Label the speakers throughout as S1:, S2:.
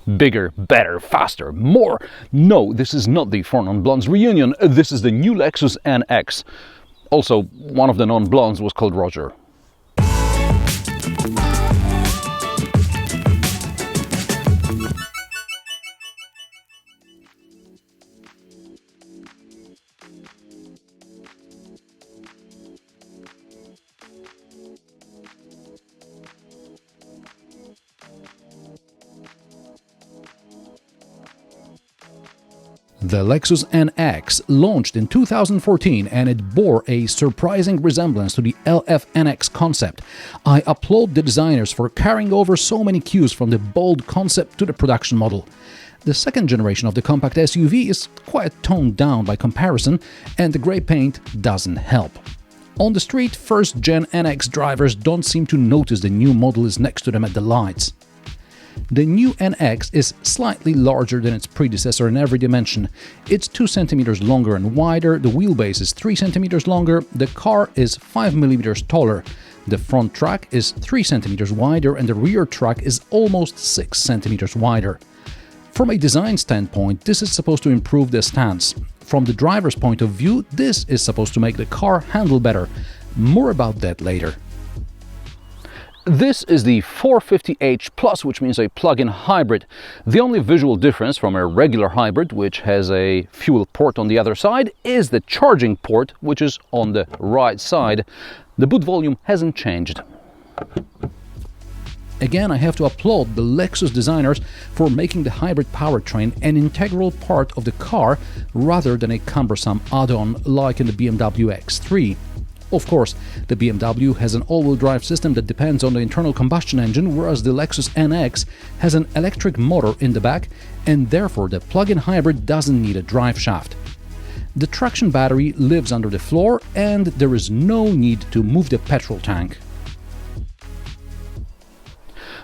S1: Bigger, better, faster, more. No, this is not the four non-blondes reunion. This is the new Lexus NX. Also, one of the non-blondes was called Roger.
S2: The Lexus NX launched in 2014 and it bore a surprising resemblance to the LF NX concept. I applaud the designers for carrying over so many cues from the bold concept to the production model. The second generation of the compact SUV is quite toned down by comparison, and the grey paint doesn't help. On the street, first-gen NX drivers don't seem to notice the new model is next to them at the lights. The new NX is slightly larger than its predecessor in every dimension. It's 2 cm longer and wider, the wheelbase is 3 cm longer, the car is 5 mm taller, the front track is 3 cm wider and the rear track is almost 6 cm wider. From a design standpoint, this is supposed to improve the stance. From the driver's point of view, this is supposed to make the car handle better. More about that later.
S1: This is the 450h Plus, which means a plug-in hybrid. The only visual difference from a regular hybrid, which has a fuel port on the other side, is the charging port, which is on the right side. The boot volume hasn't changed.
S2: Again, I have to applaud the Lexus designers for making the hybrid powertrain an integral part of the car rather than a cumbersome add-on like in the BMW X3. Of course, the BMW has an all-wheel drive system that depends on the internal combustion engine, whereas the Lexus NX has an electric motor in the back, and therefore the plug-in hybrid doesn't need a driveshaft. The traction battery lives under the floor, and there is no need to move the petrol tank.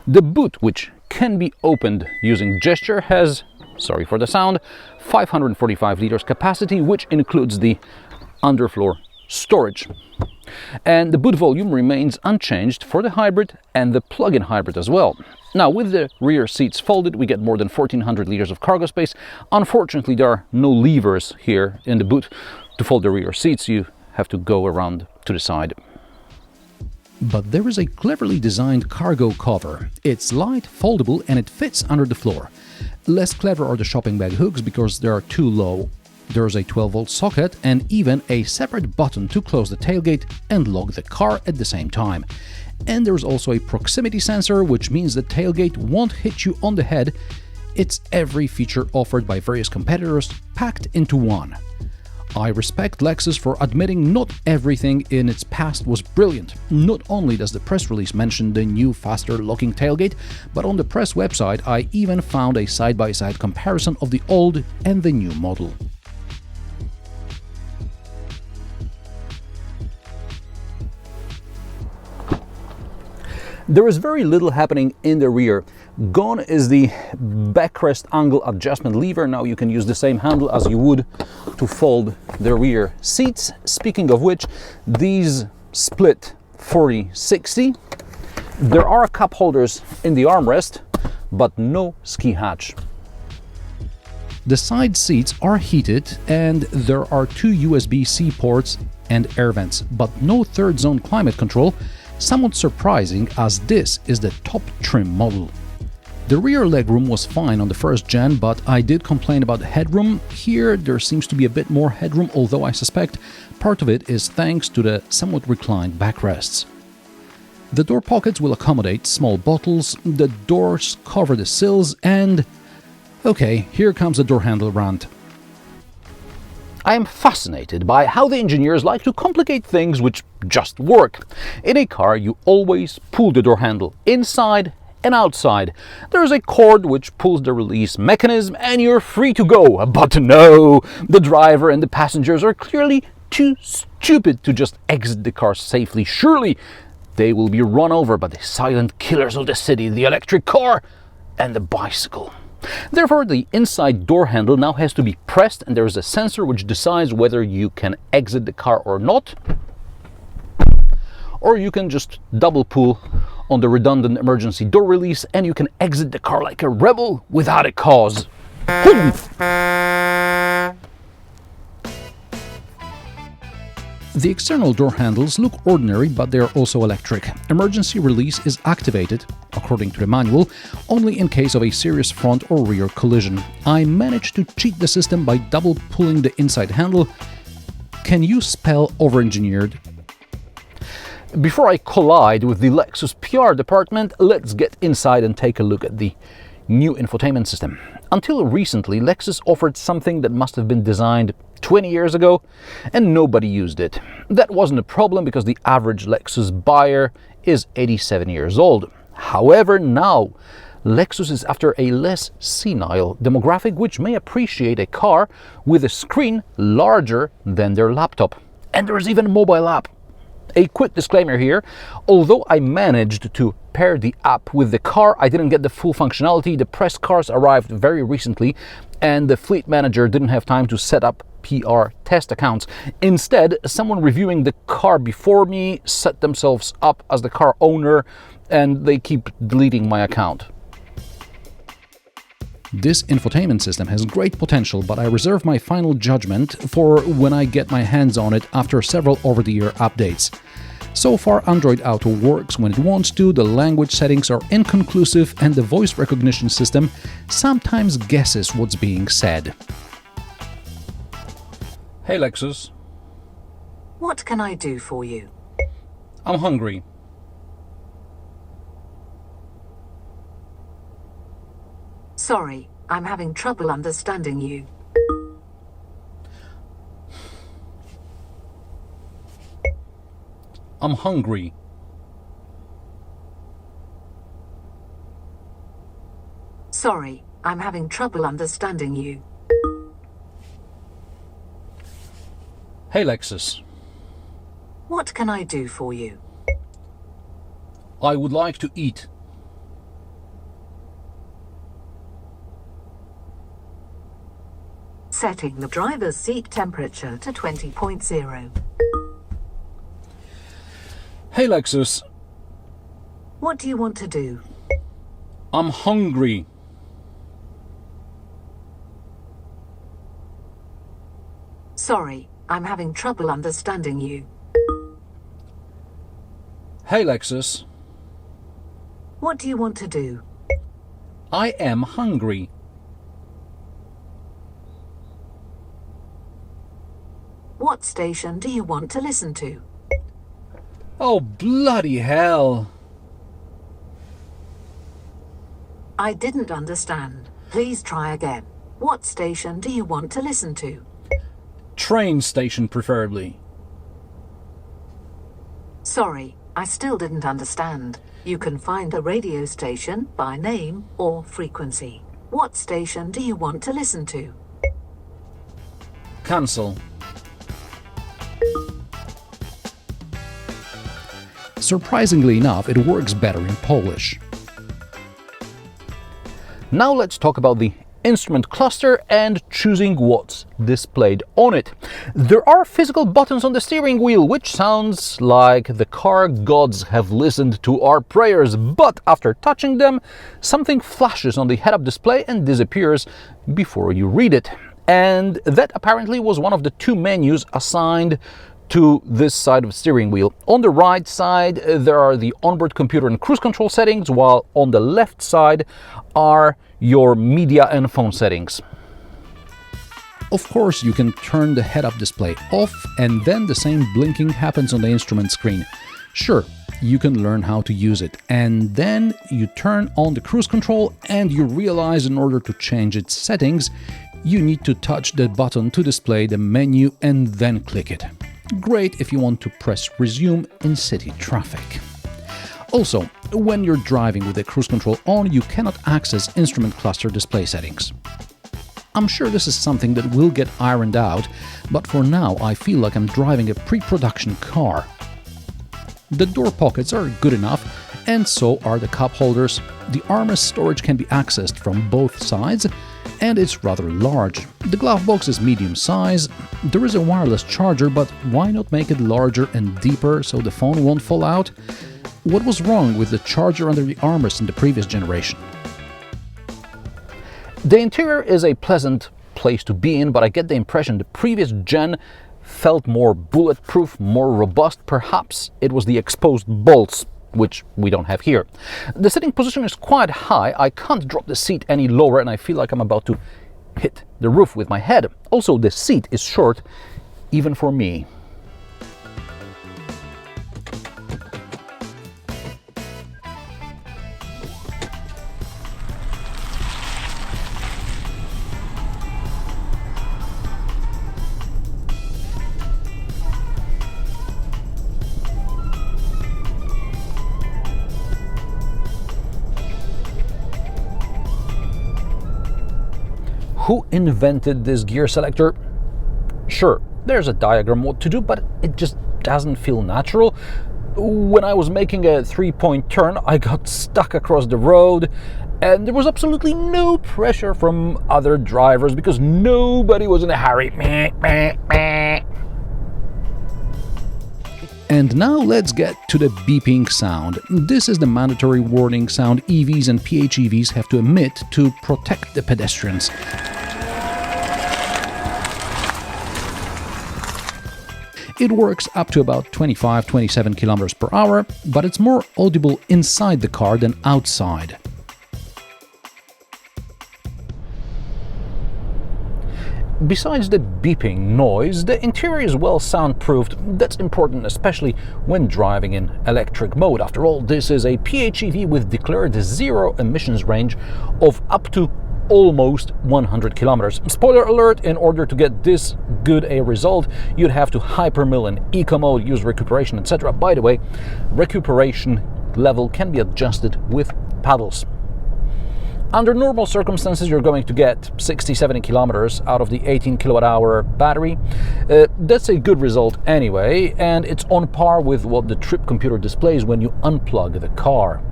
S1: The boot, which can be opened using gesture, has, sorry for the sound, 545 liters capacity, which includes the underfloor storage. And the boot volume remains unchanged for the hybrid and the plug-in hybrid as well. Now, with the rear seats folded, we get more than 1400 liters of cargo space. Unfortunately, there are no levers here in the boot to fold the rear seats. You have to go around to the side.
S2: But there is a cleverly designed cargo cover. It's light, foldable, and it fits under the floor. Less clever are the shopping bag hooks because they are too low. There's a 12-volt socket and even a separate button to close the tailgate and lock the car at the same time. And there's also a proximity sensor, which means the tailgate won't hit you on the head. It's every feature offered by various competitors packed into one. I respect Lexus for admitting not everything in its past was brilliant. Not only does the press release mention the new, faster locking tailgate, but on the press website I even found a side-by-side comparison of the old and the new model.
S1: There is very little happening in the rear. Gone is the backrest angle adjustment lever. Now you can use the same handle as you would to fold the rear seats. Speaking of which, these split 40-60. There are cup holders in the armrest, but no ski hatch.
S2: The side seats are heated and there are 2 USB-C ports and air vents, but no third zone climate control. Somewhat surprising, as this is the top trim model. The rear legroom was fine on the first gen, but I did complain about the headroom. Here there seems to be a bit more headroom, although I suspect part of it is thanks to the somewhat reclined backrests. The door pockets will accommodate small bottles, the doors cover the sills, and... okay, here comes the door handle rant.
S1: I am fascinated by how the engineers like to complicate things which just work. In a car, you always pull the door handle inside and outside. There is a cord which pulls the release mechanism and you're free to go. But no, the driver and the passengers are clearly too stupid to just exit the car safely. Surely they will be run over by the silent killers of the city, the electric car and the bicycle. Therefore, the inside door handle now has to be pressed and there is a sensor which decides whether you can exit the car or not. Or you can just double pull on the redundant emergency door release and you can exit the car like a rebel without a cause.
S2: The external door handles look ordinary, but they are also electric. Emergency release is activated, according to the manual, only in case of a serious front or rear collision. I managed to cheat the system by double pulling the inside handle. Can you spell over-engineered?
S1: Before I collide with the Lexus PR department, let's get inside and take a look at the new infotainment system. Until recently, Lexus offered something that must have been designed 20 years ago and nobody used it. That wasn't a problem because the average Lexus buyer is 87 years old. However, now Lexus is after a less senile demographic which may appreciate a car with a screen larger than their laptop. And there is even a mobile app. A quick disclaimer here, although I managed to pair the app with the car, I didn't get the full functionality. The press cars arrived very recently and the fleet manager didn't have time to set up PR test accounts. Instead, someone reviewing the car before me set themselves up as the car owner and they keep deleting my account.
S2: This infotainment system has great potential, but I reserve my final judgment for when I get my hands on it after several over-the-air updates. So far, Android Auto works when it wants to, the language settings are inconclusive, and the voice recognition system sometimes guesses what's being said.
S1: Hey Lexus.
S3: What can I do for you?
S1: I'm hungry.
S3: Sorry, I'm having trouble understanding you.
S1: I'm hungry.
S3: Sorry, I'm having trouble understanding you.
S1: Hey Lexus.
S3: What can I do for you?
S1: I would like to eat.
S3: Setting the driver's seat temperature to 20.0.
S1: Hey Lexus.
S3: What do you want to do?
S1: I'm hungry.
S3: Sorry, I'm having trouble understanding you.
S1: Hey Lexus.
S3: What do you want to do?
S1: I am hungry.
S3: What station do you want to listen to?
S1: Oh, bloody hell.
S3: I didn't understand. Please try again. What station do you want to listen to?
S1: Train station, preferably.
S3: Sorry, I still didn't understand. You can find the radio station by name or frequency. What station do you want to listen to?
S1: Cancel.
S2: Surprisingly enough, it works better in Polish.
S1: Now let's talk about the instrument cluster and choosing what's displayed on it. There are physical buttons on the steering wheel, which sounds like the car gods have listened to our prayers, but after touching them, something flashes on the head-up display and disappears before you read it. And that apparently was one of the two menus assigned to this side of the steering wheel. On the right side, there are the onboard computer and cruise control settings, while on the left side are your media and phone settings.
S2: Of course, you can turn the head-up display off and then the same blinking happens on the instrument screen. Sure, you can learn how to use it, and then you turn on the cruise control and you realize in order to change its settings, you need to touch the button to display the menu and then click it. Great if you want to press resume in city traffic. Also, when you're driving with the cruise control on, you cannot access instrument cluster display settings. I'm sure this is something that will get ironed out, but for now I feel like I'm driving a pre-production car. The door pockets are good enough, and so are the cup holders. The armrest storage can be accessed from both sides, and it's rather large. The glove box is medium size. There is a wireless charger, but why not make it larger and deeper so the phone won't fall out? What was wrong with the charger under the armrest in the previous generation?
S1: The interior is a pleasant place to be in, but I get the impression the previous gen felt more bulletproof, more robust. Perhaps it was the exposed bolts, which we don't have here. The sitting position is quite high. I can't drop the seat any lower and I feel like I'm about to hit the roof with my head. Also, the seat is short, even for me. Who invented this gear selector? Sure, there's a diagram what to do, but it just doesn't feel natural. When I was making a 3-point turn, I got stuck across the road and there was absolutely no pressure from other drivers because nobody was in a hurry.
S2: And now let's get to the beeping sound. This is the mandatory warning sound EVs and PHEVs have to emit to protect the pedestrians. It works up to about 25-27 km per hour, but it's more audible inside the car than outside.
S1: Besides the beeping noise, the interior is well soundproofed. That's important, especially when driving in electric mode. After all, this is a PHEV with declared zero emissions range of up to almost 100 kilometers. Spoiler alert, in order to get this good a result, you'd have to hypermill in eco mode, use recuperation, etc. By the way, recuperation level can be adjusted with paddles. Under normal circumstances, you're going to get 60-70 kilometers out of the 18 kilowatt-hour battery. That's a good result anyway, and it's on par with what the trip computer displays when you unplug the car.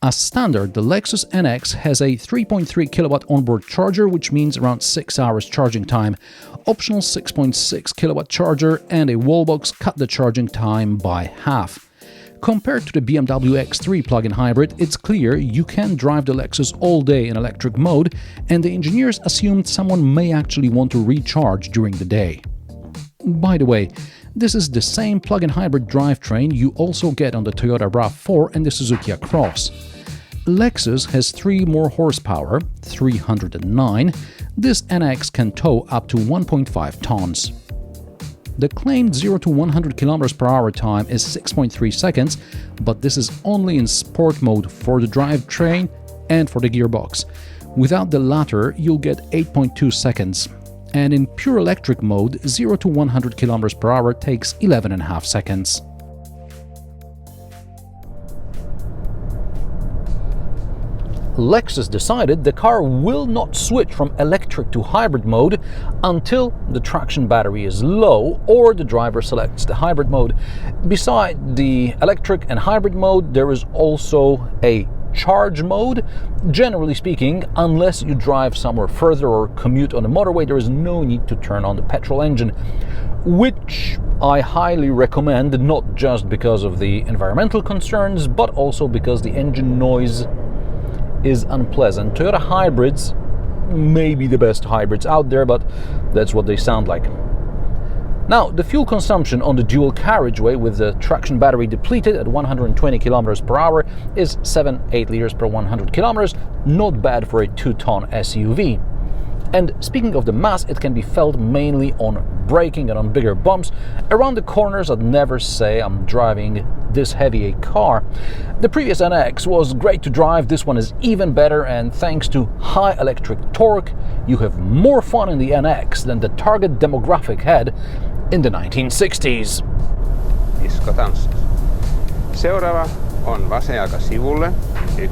S2: As standard, the Lexus NX has a 3.3 kilowatt onboard charger, which means around 6 hours charging time. Optional 6.6 kilowatt charger and a wallbox cut the charging time by half. Compared to the BMW X3 plug-in hybrid, it's clear you can drive the Lexus all day in electric mode, and the engineers assumed someone may actually want to recharge during the day. By the way, this is the same plug-in hybrid drivetrain you also get on the Toyota RAV4 and the Suzuki Cross. Lexus has 3 more horsepower, 309. This NX can tow up to 1.5 tons. The claimed 0 to 100 km per hour time is 6.3 seconds, but this is only in sport mode for the drivetrain and for the gearbox. Without the latter, you'll get 8.2 seconds. And in pure electric mode, 0 to 100 km per hour takes 11.5 seconds.
S1: Lexus decided the car will not switch from electric to hybrid mode until the traction battery is low or the driver selects the hybrid mode. Beside the electric and hybrid mode, there is also a charge mode. Generally speaking, unless you drive somewhere further or commute on the motorway, there is no need to turn on the petrol engine, which I highly recommend, not just because of the environmental concerns, but also because the engine noise is unpleasant. Toyota hybrids may be the best hybrids out there, but that's what they sound like. Now, the fuel consumption on the dual carriageway with the traction battery depleted at 120 kilometers per hour is 7-8 liters per 100 kilometers, not bad for a 2-ton SUV. And speaking of the mass, it can be felt mainly on braking and on bigger bumps. Around the corners, I'd never say I'm driving this heavy a car. The previous NX was great to drive, this one is even better, and thanks to high electric torque, you have more fun in the NX than the target demographic had in the 1960s.
S4: Diskotanssi. Seuraava on vasen jalka sivulle, 1,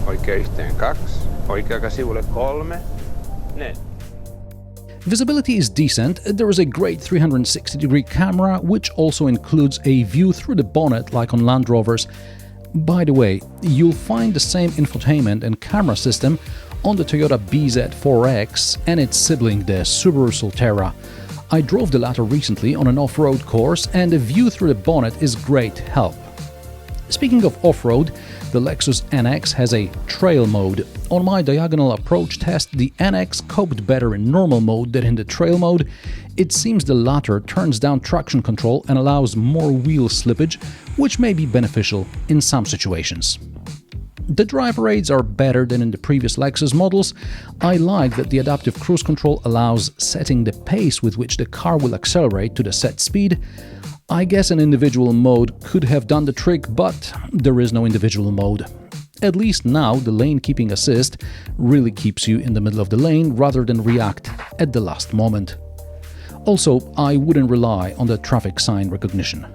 S4: oikea yhteen 2, oikea jalka sivulle 3.
S2: Visibility is decent. There is a great 360-degree camera, which also includes a view through the bonnet like on Land Rovers. By the way, you'll find the same infotainment and camera system on the Toyota BZ4X and its sibling, the Subaru Solterra. I drove the latter recently on an off-road course, and the view through the bonnet is great help. Speaking of off-road, the Lexus NX has a trail mode. On my diagonal approach test, the NX coped better in normal mode than in the trail mode. It seems the latter turns down traction control and allows more wheel slippage, which may be beneficial in some situations. The driver aids are better than in the previous Lexus models. I like that the adaptive cruise control allows setting the pace with which the car will accelerate to the set speed. I guess an individual mode could have done the trick, but there is no individual mode. At least now the lane keeping assist really keeps you in the middle of the lane rather than react at the last moment. Also, I wouldn't rely on the traffic sign recognition.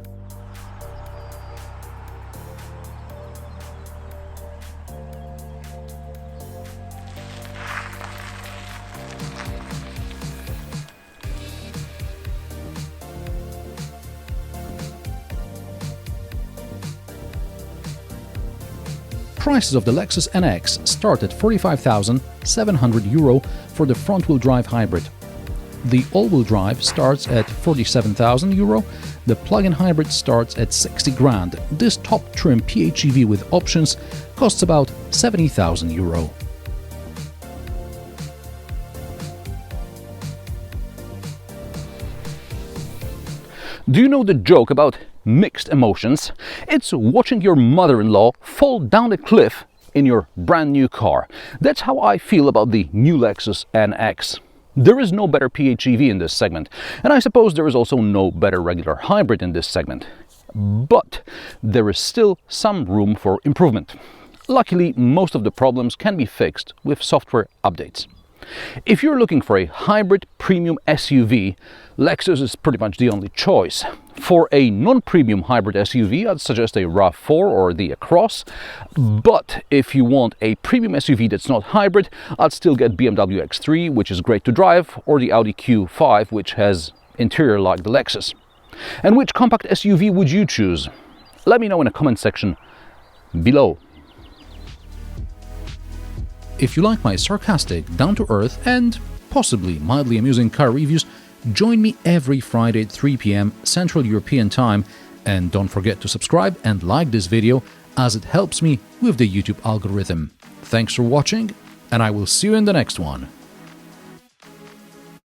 S2: Prices of the Lexus NX start at €45,700 for the front-wheel drive hybrid. The all-wheel drive starts at €47,000. The plug-in hybrid starts at €60,000. This top trim PHEV with options costs about €70,000.
S1: Do you know the joke about mixed emotions? It's watching your mother-in-law fall down a cliff in your brand new car. That's how I feel about the new Lexus NX. There is no better PHEV in this segment, and I suppose there is also no better regular hybrid in this segment. But there is still some room for improvement. Luckily, most of the problems can be fixed with software updates. If you're looking for a hybrid premium SUV, Lexus is pretty much the only choice. For a non-premium hybrid SUV, I'd suggest a RAV4 or the Across. But if you want a premium SUV that's not hybrid, I'd still get BMW X3, which is great to drive, or the Audi Q5, which has interior like the Lexus. And which compact SUV would you choose? Let me know in the comment section below.
S2: If you like my sarcastic, down-to-earth and possibly mildly amusing car reviews, join me every Friday at 3 p.m. Central European Time, and don't forget to subscribe and like this video as it helps me with the YouTube algorithm. Thanks for watching, and I will see you in the next one.